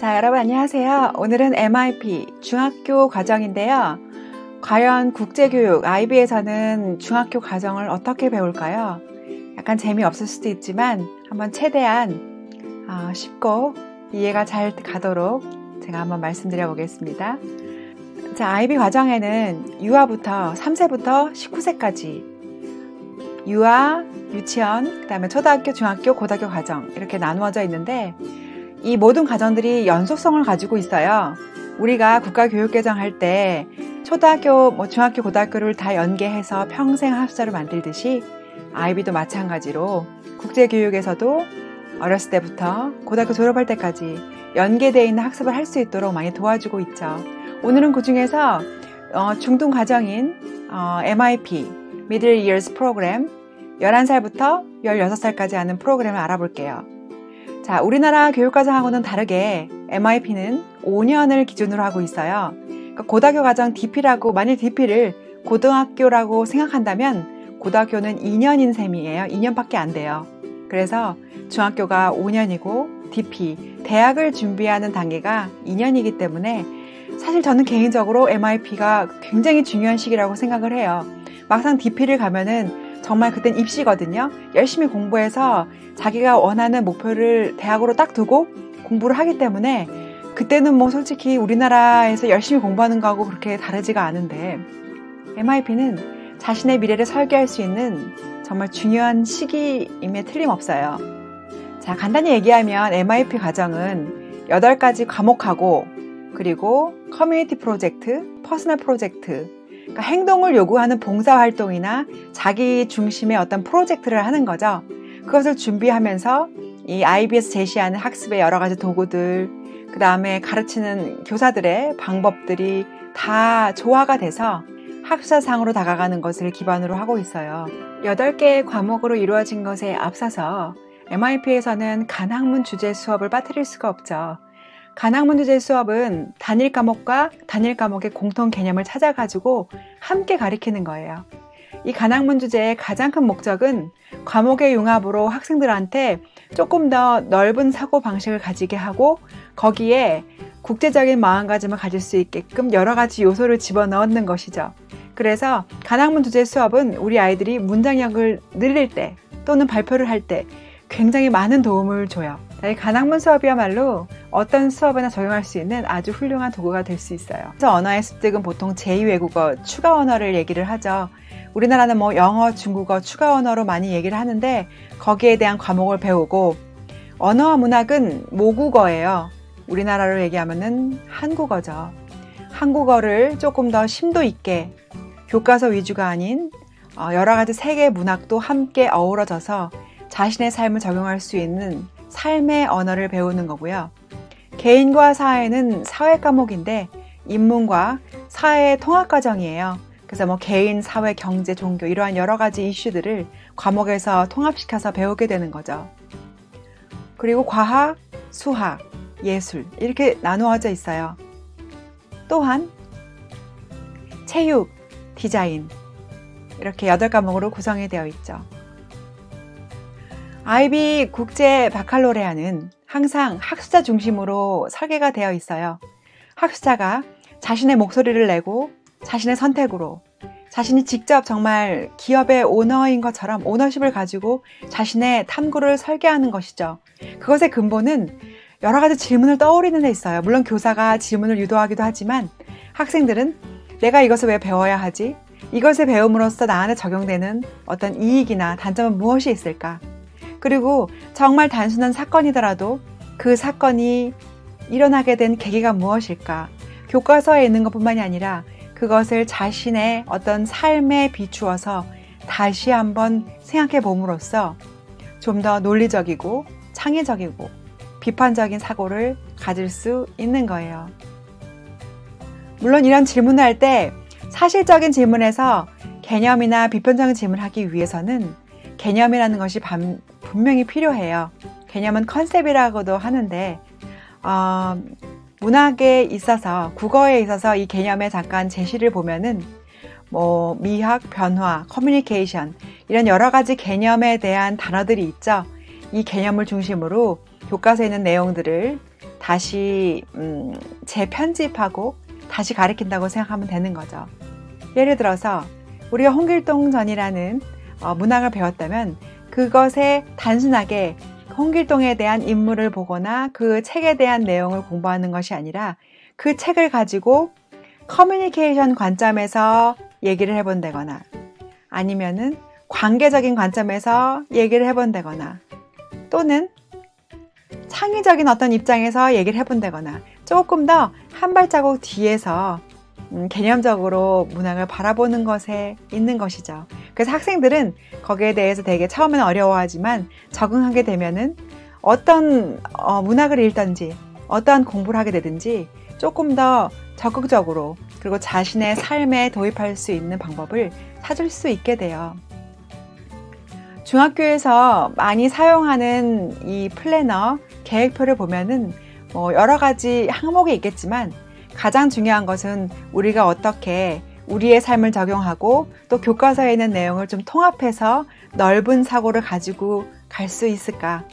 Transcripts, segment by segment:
자, 여러분 안녕하세요. 오늘은 MIP 중학교 과정인데요. 과연 국제교육 IB에서는 중학교 과정을 어떻게 배울까요? 약간 재미없을 수도 있지만 한번 최대한 쉽고 이해가 잘 가도록 제가 한번 말씀드려 보겠습니다. 자, IB 과정에는 유아부터 3세부터 19세까지 유아, 유치원, 그 다음에 초등학교, 중학교, 고등학교 과정 이렇게 나누어져 있는데 이 모든 과정들이 연속성을 가지고 있어요. 우리가 국가교육개정 할 때 초등학교, 중학교, 고등학교를 다 연계해서 평생 학습자로 만들듯이 IB도 마찬가지로 국제교육에서도 어렸을 때부터 고등학교 졸업할 때까지 연계되어 있는 학습을 할 수 있도록 많이 도와주고 있죠. 오늘은 그 중에서 중등 과정인 MIP, Middle Years Program 11살부터 16살까지 하는 프로그램을 알아볼게요. 자, 우리나라 교육과정하고는 다르게 MIP는 5년을 기준으로 하고 있어요. 그러니까 고등학교 과정 DP라고, 만일 DP를 고등학교라고 생각한다면 고등학교는 2년인 셈이에요. 2년밖에 안 돼요. 그래서 중학교가 5년이고 DP, 대학을 준비하는 단계가 2년이기 때문에 사실 저는 개인적으로 MIP가 굉장히 중요한 시기라고 생각을 해요. 막상 DP를 가면은 정말 그땐 입시거든요. 열심히 공부해서 자기가 원하는 목표를 대학으로 딱 두고 공부를 하기 때문에 그때는 솔직히 우리나라에서 열심히 공부하는 거하고 그렇게 다르지가 않은데 MIP는 자신의 미래를 설계할 수 있는 정말 중요한 시기임에 틀림없어요. 자, 간단히 얘기하면 MIP 과정은 8가지 과목하고 그리고 커뮤니티 프로젝트, 퍼스널 프로젝트, 그러니까 행동을 요구하는 봉사활동이나 자기 중심의 어떤 프로젝트를 하는 거죠. 그것을 준비하면서 이 IB에서 제시하는 학습의 여러 가지 도구들, 그 다음에 가르치는 교사들의 방법들이 다 조화가 돼서 학습자상으로 다가가는 것을 기반으로 하고 있어요. 8개의 과목으로 이루어진 것에 앞서서 MIP에서는 간학문 주제 수업을 빠뜨릴 수가 없죠. 간학문 주제 수업은 단일 과목과 단일 과목의 공통 개념을 찾아가지고 함께 가리키는 거예요. 이 간학문 주제의 가장 큰 목적은 과목의 융합으로 학생들한테 조금 더 넓은 사고 방식을 가지게 하고 거기에 국제적인 마음가짐을 가질 수 있게끔 여러 가지 요소를 집어넣는 것이죠. 그래서 간학문 주제 수업은 우리 아이들이 문장력을 늘릴 때 또는 발표를 할 때 굉장히 많은 도움을 줘요. 이 간학문 수업이야말로 어떤 수업에나 적용할 수 있는 아주 훌륭한 도구가 될 수 있어요. 그래서 언어의 습득은 보통 제2외국어, 추가 언어를 얘기를 하죠. 우리나라는 영어, 중국어, 추가 언어로 많이 얘기를 하는데 거기에 대한 과목을 배우고 언어와 문학은 모국어예요. 우리나라로 얘기하면은 한국어죠. 한국어를 조금 더 심도 있게 교과서 위주가 아닌 여러 가지 세계 문학도 함께 어우러져서 자신의 삶을 적용할 수 있는 삶의 언어를 배우는 거고요. 개인과 사회는 사회 과목인데 인문과 사회의 통합 과정이에요. 그래서 개인, 사회, 경제, 종교 이러한 여러 가지 이슈들을 과목에서 통합시켜서 배우게 되는 거죠. 그리고 과학, 수학, 예술 이렇게 나누어져 있어요. 또한 체육, 디자인 이렇게 8과목으로 구성이 되어 있죠. IB 국제 바칼로레아는 항상 학습자 중심으로 설계가 되어 있어요. 학습자가 자신의 목소리를 내고 자신의 선택으로 자신이 직접 정말 기업의 오너인 것처럼 오너십을 가지고 자신의 탐구를 설계하는 것이죠. 그것의 근본은 여러 가지 질문을 떠올리는 데 있어요. 물론 교사가 질문을 유도하기도 하지만 학생들은 내가 이것을 왜 배워야 하지? 이것을 배움으로써 나한테 적용되는 어떤 이익이나 단점은 무엇이 있을까? 그리고 정말 단순한 사건이더라도 그 사건이 일어나게 된 계기가 무엇일까? 교과서에 있는 것뿐만이 아니라 그것을 자신의 어떤 삶에 비추어서 다시 한번 생각해 봄으로써 좀 더 논리적이고 창의적이고 비판적인 사고를 가질 수 있는 거예요. 물론 이런 질문을 할 때 사실적인 질문에서 개념이나 비판적인 질문을 하기 위해서는 개념이라는 것이 분명히 필요해요. 개념은 컨셉이라고도 하는데 문학에 있어서 국어에 있어서 이 개념의 잠깐 제시를 보면은 미학, 변화, 커뮤니케이션 이런 여러 가지 개념에 대한 단어들이 있죠. 이 개념을 중심으로 교과서에 있는 내용들을 다시 재편집하고 다시 가르친다고 생각하면 되는 거죠. 예를 들어서 우리가 홍길동전이라는 문학을 배웠다면 그것에 단순하게 홍길동에 대한 인물을 보거나 그 책에 대한 내용을 공부하는 것이 아니라 그 책을 가지고 커뮤니케이션 관점에서 얘기를 해본다거나 아니면은 관계적인 관점에서 얘기를 해본다거나 또는 창의적인 어떤 입장에서 얘기를 해본다거나 조금 더 한 발자국 뒤에서 개념적으로 문학을 바라보는 것에 있는 것이죠. 그래서 학생들은 거기에 대해서 되게 처음에는 어려워하지만 적응하게 되면은 어떤 문학을 읽든지 어떠한 공부를 하게 되든지 조금 더 적극적으로 그리고 자신의 삶에 도입할 수 있는 방법을 찾을 수 있게 돼요. 중학교에서 많이 사용하는 이 플래너, 계획표를 보면은 여러 가지 항목이 있겠지만 가장 중요한 것은 우리가 어떻게 우리의 삶을 적용하고 또 교과서에 있는 내용을 좀 통합해서 넓은 사고를 가지고 갈 수 있을까?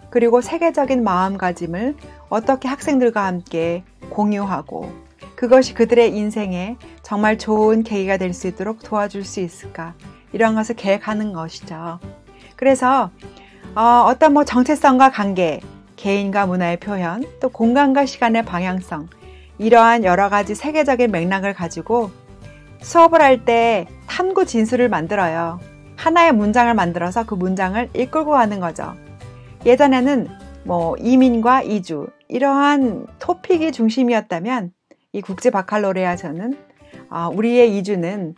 그리고 세계적인 마음가짐을 어떻게 학생들과 함께 공유하고 그것이 그들의 인생에 정말 좋은 계기가 될 수 있도록 도와줄 수 있을까? 이런 것을 계획하는 것이죠. 그래서 어떤 정체성과 관계, 개인과 문화의 표현, 또 공간과 시간의 방향성 이러한 여러 가지 세계적인 맥락을 가지고 수업을 할 때 탐구 진수를 만들어요. 하나의 문장을 만들어서 그 문장을 이끌고 가는 거죠. 예전에는 이민과 이주 이러한 토픽이 중심이었다면 이 국제 바칼로레아에서는 우리의 이주는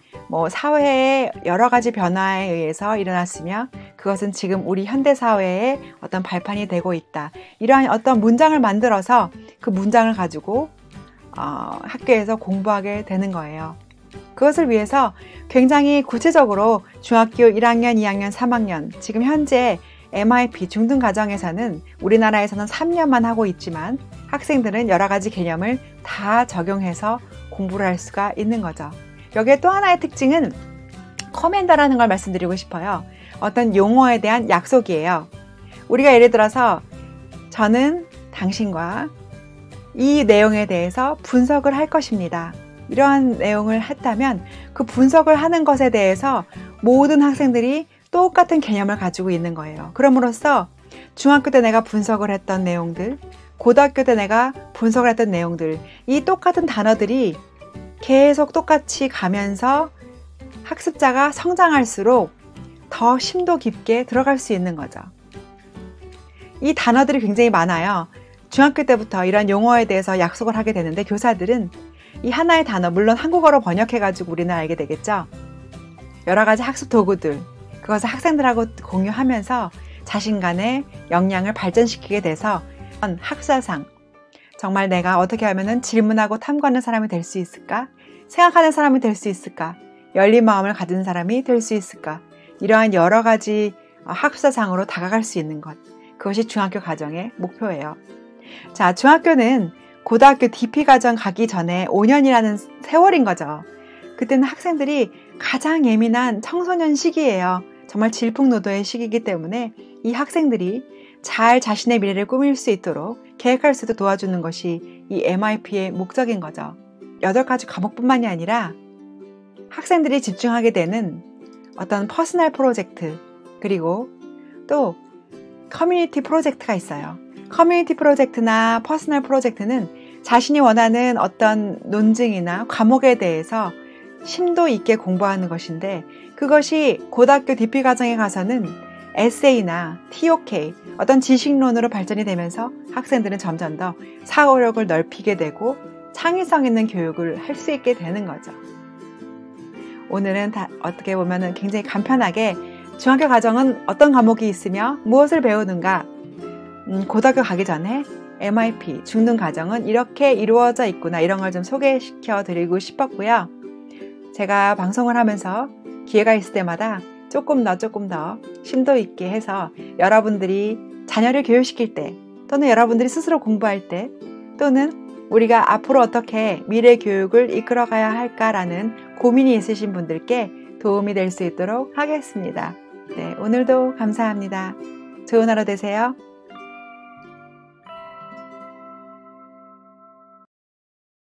사회의 여러 가지 변화에 의해서 일어났으며 그것은 지금 우리 현대 사회의 어떤 발판이 되고 있다. 이러한 어떤 문장을 만들어서 그 문장을 가지고 학교에서 공부하게 되는 거예요. 그것을 위해서 굉장히 구체적으로 중학교 1학년, 2학년, 3학년 지금 현재 MIP 중등가정에서는 우리나라에서는 3년만 하고 있지만 학생들은 여러 가지 개념을 다 적용해서 공부를 할 수가 있는 거죠. 여기에 또 하나의 특징은 커맨더라는 걸 말씀드리고 싶어요. 어떤 용어에 대한 약속이에요. 우리가 예를 들어서 저는 당신과 이 내용에 대해서 분석을 할 것입니다. 이러한 내용을 했다면 그 분석을 하는 것에 대해서 모든 학생들이 똑같은 개념을 가지고 있는 거예요. 그럼으로써 중학교 때 내가 분석을 했던 내용들, 고등학교 때 내가 분석을 했던 내용들, 이 똑같은 단어들이 계속 똑같이 가면서 학습자가 성장할수록 더 심도 깊게 들어갈 수 있는 거죠. 이 단어들이 굉장히 많아요. 중학교 때부터 이런 용어에 대해서 약속을 하게 되는데 교사들은 이 하나의 단어, 물론 한국어로 번역해가지고 우리는 알게 되겠죠. 여러 가지 학습 도구들, 그것을 학생들하고 공유하면서 자신 간의 역량을 발전시키게 돼서 학사상, 정말 내가 어떻게 하면 질문하고 탐구하는 사람이 될 수 있을까? 생각하는 사람이 될 수 있을까? 열린 마음을 가진 사람이 될 수 있을까? 이러한 여러 가지 학사상으로 다가갈 수 있는 것. 그것이 중학교 과정의 목표예요. 자, 중학교는 고등학교 DP 과정 가기 전에 5년이라는 세월인 거죠. 그때는 학생들이 가장 예민한 청소년 시기예요. 정말 질풍노도의 시기이기 때문에 이 학생들이 잘 자신의 미래를 꾸밀 수 있도록 계획할 수 있도록 도와주는 것이 이 MIP의 목적인 거죠. 8가지 과목뿐만이 아니라 학생들이 집중하게 되는 어떤 퍼스널 프로젝트 그리고 또 커뮤니티 프로젝트가 있어요. 커뮤니티 프로젝트나 퍼스널 프로젝트는 자신이 원하는 어떤 논증이나 과목에 대해서 심도 있게 공부하는 것인데 그것이 고등학교 DP 과정에 가서는 에세이나 TOK, 어떤 지식론으로 발전이 되면서 학생들은 점점 더 사고력을 넓히게 되고 창의성 있는 교육을 할 수 있게 되는 거죠. 오늘은 어떻게 보면 굉장히 간편하게 중학교 과정은 어떤 과목이 있으며 무엇을 배우는가, 고등학교 가기 전에 MIP, 중등 과정은 이렇게 이루어져 있구나 이런 걸 좀 소개시켜 드리고 싶었고요. 제가 방송을 하면서 기회가 있을 때마다 조금 더 심도 있게 해서 여러분들이 자녀를 교육시킬 때 또는 여러분들이 스스로 공부할 때 또는 우리가 앞으로 어떻게 미래 교육을 이끌어가야 할까라는 고민이 있으신 분들께 도움이 될 수 있도록 하겠습니다. 네, 오늘도 감사합니다. 좋은 하루 되세요.